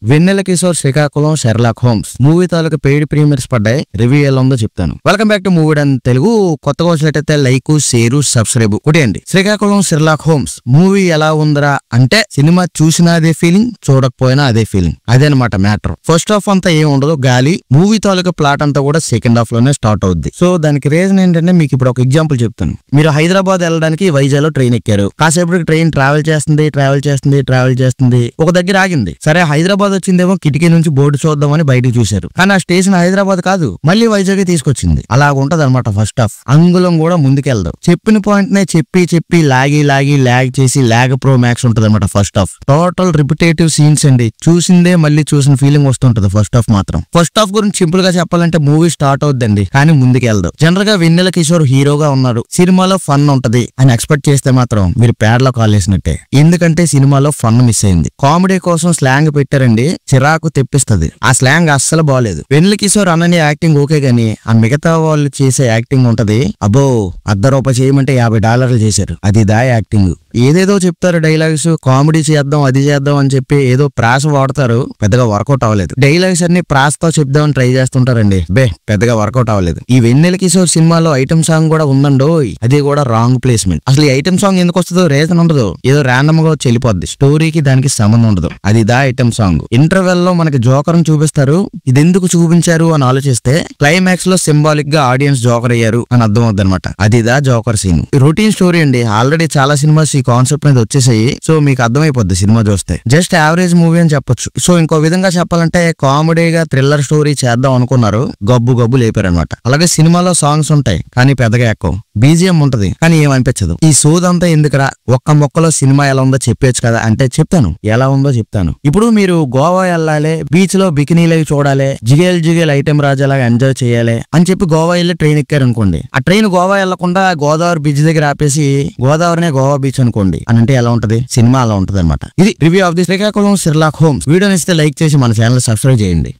వెన్నెల Kishore Srikakulam Sherlock Holmes movie తాలూకు paid premieres పడ్డాయి. Review ఎలా ఉందో చెప్తాను. Welcome back to movie and Telugu. కొత్తగా వచ్చినట్టయితే లైక్, షేర్, సబ్స్క్రైబ్ కొట్టేయండి. శ్రీకాకుళం షెర్లాక్ హోమ్స్ మూవీ ఎలా ఉందరా అంటే సినిమా చూసినా అదే ఫీలింగ్, చూడకపోయినా అదే ఫీలింగ్. అదేనమాట మ్యాటర్. ఫస్ట్ హాఫ్ అంతా ఏం ఉండదు, గాలి. మూవీ తాలూకు ప్లాట్ అంతా కూడా సెకండ్ హాఫ్ లోనే స్టార్ట్ అవుద్ది. సో దానికి రీజన్ ఏంటంటే మీకు ఇప్పుడు ఒక ఎగ్జాంపుల్ చెప్తాను. మీరు హైదరాబాద్ వెళ్ళడానికి వైజాగ్ లో ట్రైన్ ఎక్కారు. కాసేపటికి ట్రైన్ ట్రావెల్ చేస్తుంది ఒక దగ్గర ఆగింది. సరే హైదరాబాద్ వచ్చిందేమో కిటికీ నుంచి బోర్డు చూద్దామని బయటకు చూశారు. కానీ ఆ స్టేషన్ హైదరాబాద్ కాదు, మళ్ళీ వైజాగ్ తీసుకొచ్చింది. అలాగుంటది అనమాట ఫస్ట్ హాఫ్. అంగుళం కూడా ముందుకెళ్దాం. చెప్పిన పాయింట్ నే చెప్పి లాగ్ చేసి లాగ్ ప్రో మ్యాక్స్ ఉంటది అనమాట first half. Total repetitive scenes అండి. చూసిందే మళ్ళీ చూసిన ఫీలింగ్ వస్తుంటది ఫస్ట్ హాఫ్ మాత్రం. ఫస్ట్ హాఫ్ గురించి సింపుల్ గా చెప్పాలంటే మూవీ స్టార్ట్ అవుద్దండి, కానీ ముందుకెళ్దాం. జనరల్ గా వెన్నెల కిషోర్ హీరోగా ఉన్నారు, సినిమాలో ఫన్ ఉంటది అని ఎక్స్పెక్ట్ చేస్తే మాత్రం మీరు పేడలో కాలేసినట్టే. ఎందుకంటే సినిమాలో ఫన్ మిస్ అయింది. కామెడీ కోసం స్లాంగ్ పెట్టారండి, చిరాకు తెప్పిస్తది. ఆ స్లాంగ్ అస్సలు బాలేదు. వెన్నెల కిషోర్ అన్నని యాక్టింగ్ ఓకే గానీ ఆ మిగతా వాళ్ళు చేసే యాక్టింగ్ ఉంటది. అబ్బో ₹1 చేయమంటే $50 చేశారు. అది దా యాక్టింగ్. ఏదేదో చెప్తారు డైలాగ్స్, కామెడీ చేద్దాం అది చేద్దాం అని చెప్పి ఏదో ప్రాస వాడతారు, పెద్దగా వర్కౌట్ అవ్వలేదు. డైలాగ్స్ అన్ని ప్రాసతో చెప్దామని ట్రై చేస్తుంటారండి, పెద్దగా వర్కౌట్ అవ్వలేదు. ఈ వెన్నెల కిషోర్ సినిమాలో ఐటమ్ సాంగ్ కూడా ఉందండో, అది కూడా రాంగ్ ప్లేస్మెంట్. అసలు ఈ ఐటమ్ సాంగ్ ఎందుకు వస్తుందో రీజన్ ఉండదు, ఏదో ర్యాండమ్ గా వచ్చి వెళ్ళిపోద్ది. స్టోరీకి దానికి సంబంధం ఉండదు. అది దా ఐటమ్ సాంగ్. ఇంటర్వెల్ లో మనకి జోకర్ చూపిస్తారు, ఇది ఎందుకు చూపించారు అని ఆలోచిస్తే క్లైమాక్స్ లో సింబాలిక్ గా ఆడియన్స్ జోకర్ అయ్యారు అని అర్థం అవుద్ది అనమాట. అది దా జోకర్ సీన్. రొటీన్ స్టోరీ అండి. ఆల్రెడీ చాలా సినిమాస్ ఈ కాన్సెప్ట్ మీద వచ్చేసాయి. సో మీకు అర్థమైపోద్ది సినిమా చూస్తే. జస్ట్ యావరేజ్ మూవీ అని చెప్పొచ్చు. సో ఇంకో విధంగా చెప్పాలంటే కామెడీగా థ్రిల్లర్ స్టోరీ చేద్దాం అనుకున్నారు, గబ్బు లేపారనమాట. అలాగే సినిమాలో సాంగ్స్ ఉంటాయి కానీ పెద్దగా ఎక్కువ. బీజిఎం ఉంటది కానీ ఏమనిపించదు. ఈ సోదంతా ఎందుకురా, ఒక్క మొక్కలో సినిమా ఎలా ఉందో చెప్పేచ్చు కదా అంటే చెప్తాను, ఎలా ఉందో చెప్తాను. ఇప్పుడు మీరు గోవా వెళ్ళాలి, బీచ్ లో బికినీలు చూడాలి, జిగేల్ ఐటెం రాజాలాగా ఎంజాయ్ చేయాలి అని చెప్పి గోవా వెళ్ళి ట్రైన్ ఎక్కారు అనుకోండి. ఆ ట్రైన్ గోవా వెళ్లకుండా గోదావరి బీచ్ దగ్గర ఆపేసి గోదావరినే గోవా బీచ్ అనుకోండి అని అంటే ఎలా ఉంటది? సినిమా అలా ఉంటది అనమాట. ఇది review of the Srikakulam Sherlock homes. Video నచ్చితే లైక్ చేసి మన ఛానల్ సబ్స్క్రైబ్ చేయండి.